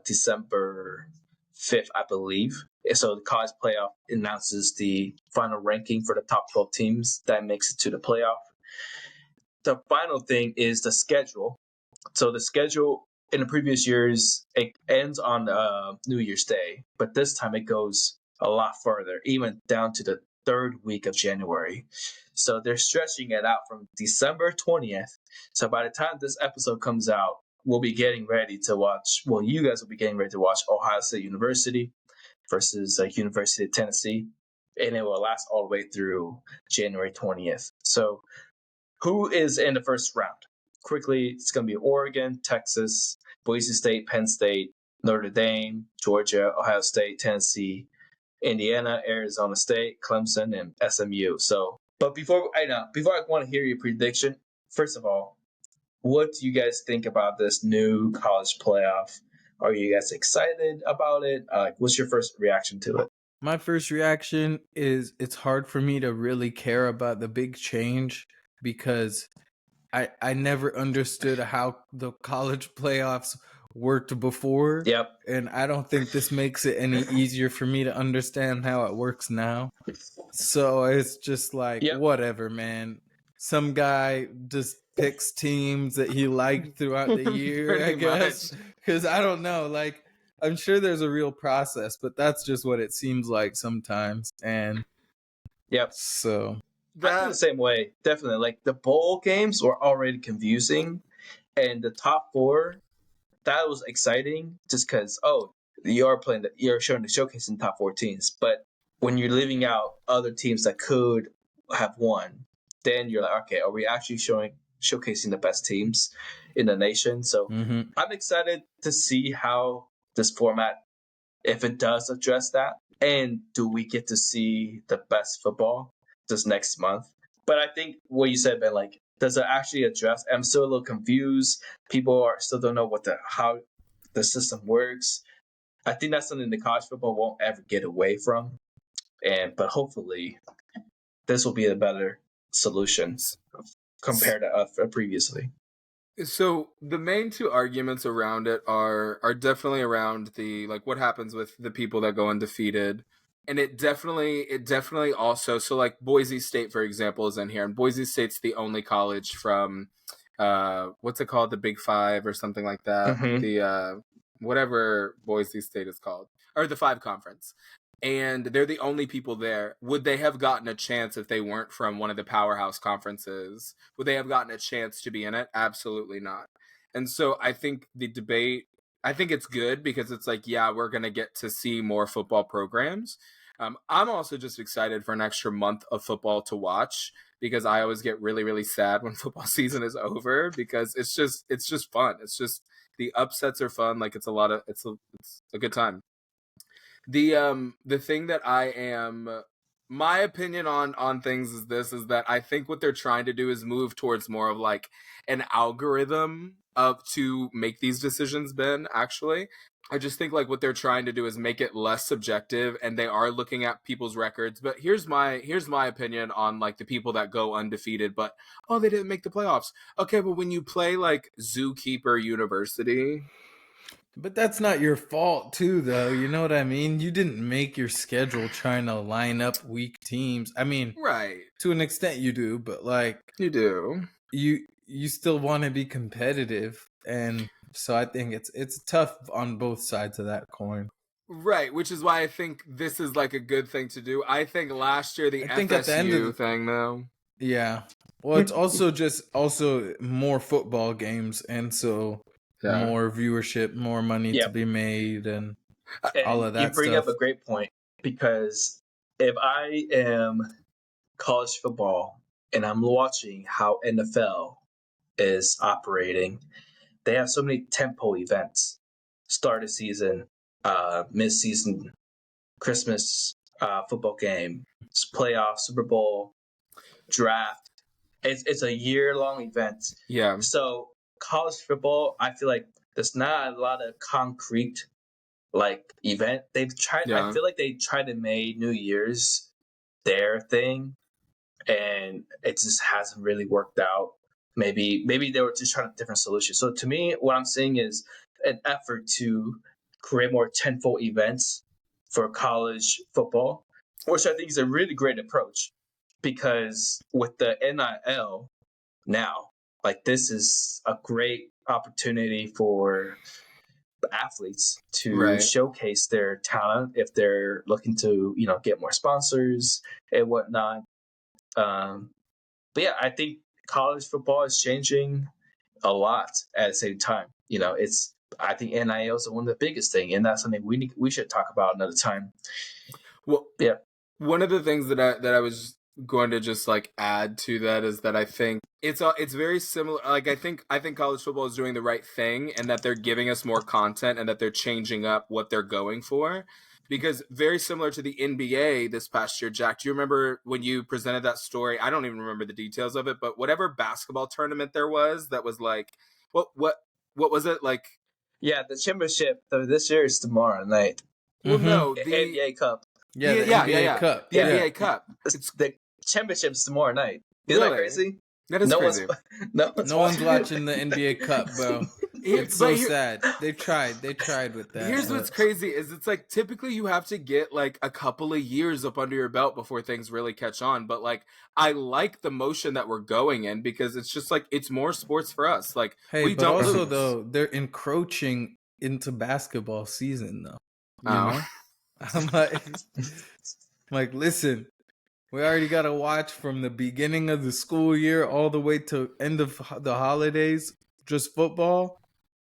December 5th, I believe. So the college playoff announces the final ranking for the top 12 teams that makes it to the playoff. The final thing is the schedule. So the schedule in the previous years, it ends on New Year's Day, but this time it goes a lot further, even down to the third week of January. So they're stretching it out from December 20th. So by the time this episode comes out, we'll be getting ready to watch. Well, you guys will be getting ready to watch Ohio State University versus University of Tennessee, and it will last all the way through January 20th. So who is in the first round? Quickly, it's going to be Oregon, Texas, Boise State, Penn State, Notre Dame, Georgia, Ohio State, Tennessee, Indiana, Arizona State, Clemson, and SMU. So, but before I want to hear your prediction, first of all, what do you guys think about this new college playoff? Are you guys excited about it? What's your first reaction to it? My first reaction is it's hard for me to really care about the big change because I never understood how the college playoffs worked before. Yep. And I don't think this makes it any easier for me to understand how it works now. So it's just like, Yep. whatever, man. Some guy just picks teams that he liked throughout the year, I guess. Because I don't know. Like, I'm sure there's a real process, but that's just what it seems like sometimes. And yep. So I feel the same way. Definitely. Like the bowl games were already confusing, and the top four, that was exciting just because you're showcasing top four teams. But when you're leaving out other teams that could have won, then you're like, okay, are we actually showcasing the best teams in the nation? So I'm excited to see how this format, if it does address that, and do we get to see the best football this next month? But I think what you said, Ben, like, does it actually address? I'm still a little confused. People still don't know how the system works. I think that's something the college football won't ever get away from. But hopefully, this will be a better solution compared to previously. So the main two arguments around it are definitely around the like what happens with the people that go undefeated. And it definitely also, so like Boise State, for example, is in here, and Boise State's the only college from what's it called, the Big Five or something like that, the whatever Boise State is called, or the Five Conference, and they're the only people there. Would they have gotten a chance if they weren't from one of the powerhouse conferences? Would they have gotten a chance to be in it? Absolutely not. And so I think the debate, I think it's good because it's like, yeah, we're going to get to see more football programs. I'm also just excited for an extra month of football to watch because I always get really, really sad when football season is over because it's just fun. It's just the upsets are fun. Like it's a good time. The thing that my opinion on things is that I think what they're trying to do is move towards more of like an algorithm to make these decisions been, actually. I just think like what they're trying to do is make it less subjective, and they are looking at people's records. But here's my opinion on like the people that go undefeated, but oh, they didn't make the playoffs. Okay, but when you play like Zookeeper University, But that's not your fault too, though. You know what I mean? You didn't make your schedule trying to line up weak teams. I mean, right? to an extent you do, but like You do. you still want to be competitive, and so I think it's tough on both sides of that coin. Right, which is why I think this is like a good thing to do. I think last year the I think at the end of FSU thing though. Yeah. Well, it's also also more football games, and so Yeah. more viewership, more money to Yep. be made, and And all of that you bring stuff. up a great point, because if I am college football and I'm watching how NFL is operating, they have so many tentpole events: start of season, mid-season, Christmas football game, playoff, Super Bowl, draft. It's a year-long event. Yeah. So college football, I feel like there's not a lot of concrete like event. They've tried. Yeah. I feel like they tried to make New Year's their thing, and it just hasn't really worked out. Maybe they were just trying a different solution. So to me, what I'm seeing is an effort to create more tenfold events for college football, which I think is a really great approach, because with the NIL now, like, this is a great opportunity for athletes to Right. showcase their talent if they're looking to, get more sponsors and whatnot. But yeah, I think college football is changing a lot at the same time. I think NIL is one of the biggest thing, and that's something we should talk about another time. Well, Yeah. One of the things that I was going to just like add to that is that I think it's very similar. Like I think college football is doing the right thing, and that they're giving us more content, and that they're changing up what they're going for. Because very similar to the NBA this past year, Jack, do you remember when you presented that story? I don't even remember the details of it, but whatever basketball tournament there was that was like, what was it like? Yeah, the championship this year is tomorrow night. Well, no, NBA Cup. Yeah, the yeah, NBA Cup. The NBA Cup. It's the championship's tomorrow night. Isn't that crazy? That is crazy. No one's watching the NBA Cup, bro. It's so sad. They tried with that. Here's what's crazy is it's like typically you have to get like a couple of years up under your belt before things really catch on. But like I like the motion that we're going in, because it's just like it's more sports for us. Like we but don't also lose. though they're encroaching into basketball season though. You know? I'm like, listen, we already got to watch from the beginning of the school year all the way to end of the holidays, just football.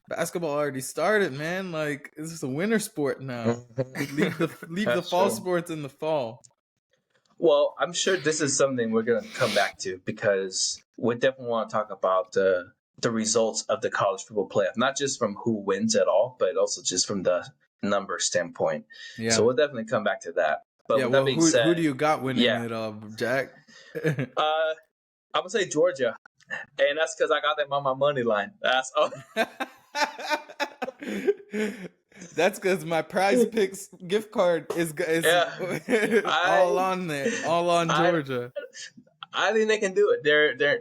Basketball already started, man. Like, this is a winter sport now. Leave the fall sports in the fall. Well, I'm sure this is something we're going to come back to, because we definitely want to talk about the results of the college football playoff, not just from who wins at all, but also just from the number standpoint. Yeah. So we'll definitely come back to that. But with that being said, who do you got winning it all, Jack? I'm gonna say Georgia, and that's because I got them on my money line. That's all. That's because my Prize Picks gift card is all on there, all on Georgia. I think they can do it.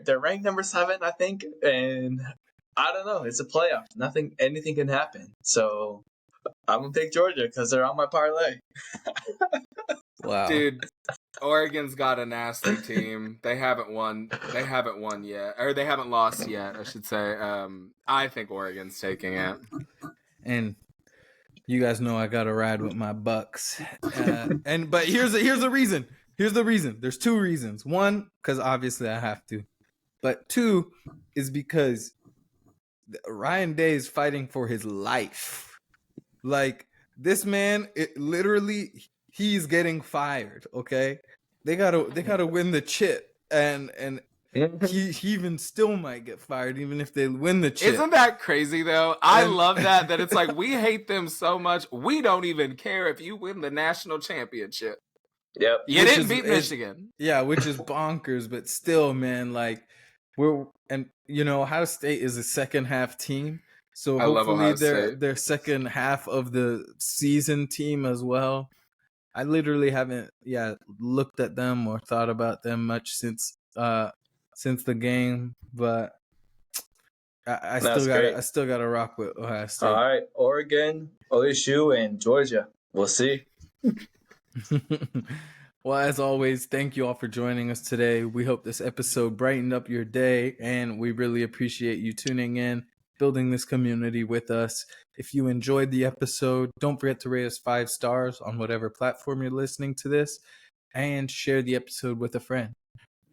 They're ranked number 7, I think, and I don't know. It's a playoff. Anything can happen. So I'm gonna pick Georgia because they're on my parlay. Wow, dude, Oregon's got a nasty team. They haven't won yet, or they haven't lost yet, I should say. I think Oregon's taking it. And you guys know I got to ride with my Bucks. But here's the reason. Here's the reason. There's 2 reasons. 1, because obviously I have to. But 2 is because Ryan Day is fighting for his life. Like, this man, he's getting fired, okay? They gotta win the chip, and he even still might get fired even if they win the chip. Isn't that crazy though? I love that it's like we hate them so much we don't even care if you win the national championship. Yep. You didn't beat Michigan. Yeah, which is bonkers, but still, man, like And Ohio State is a second half team, so I love hopefully Ohio they're State. second half of the season team as well. I literally haven't looked at them or thought about them much since the game, but I That's great. still gotta rock with Ohio All State. right, Oregon, OSU, and Georgia. We'll see. Well, as always, thank you all for joining us today. We hope this episode brightened up your day, and we really appreciate you tuning in, building this community with us. If you enjoyed the episode, don't forget to rate us 5 stars on whatever platform you're listening to this, and share the episode with a friend.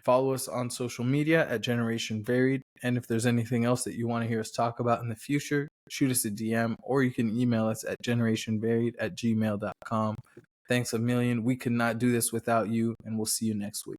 Follow us on social media at Generation Varied, and if there's anything else that you want to hear us talk about in the future, shoot us a DM, or you can email us at generationvaried@gmail.com. Thanks a million. We could not do this without you, and we'll see you next week.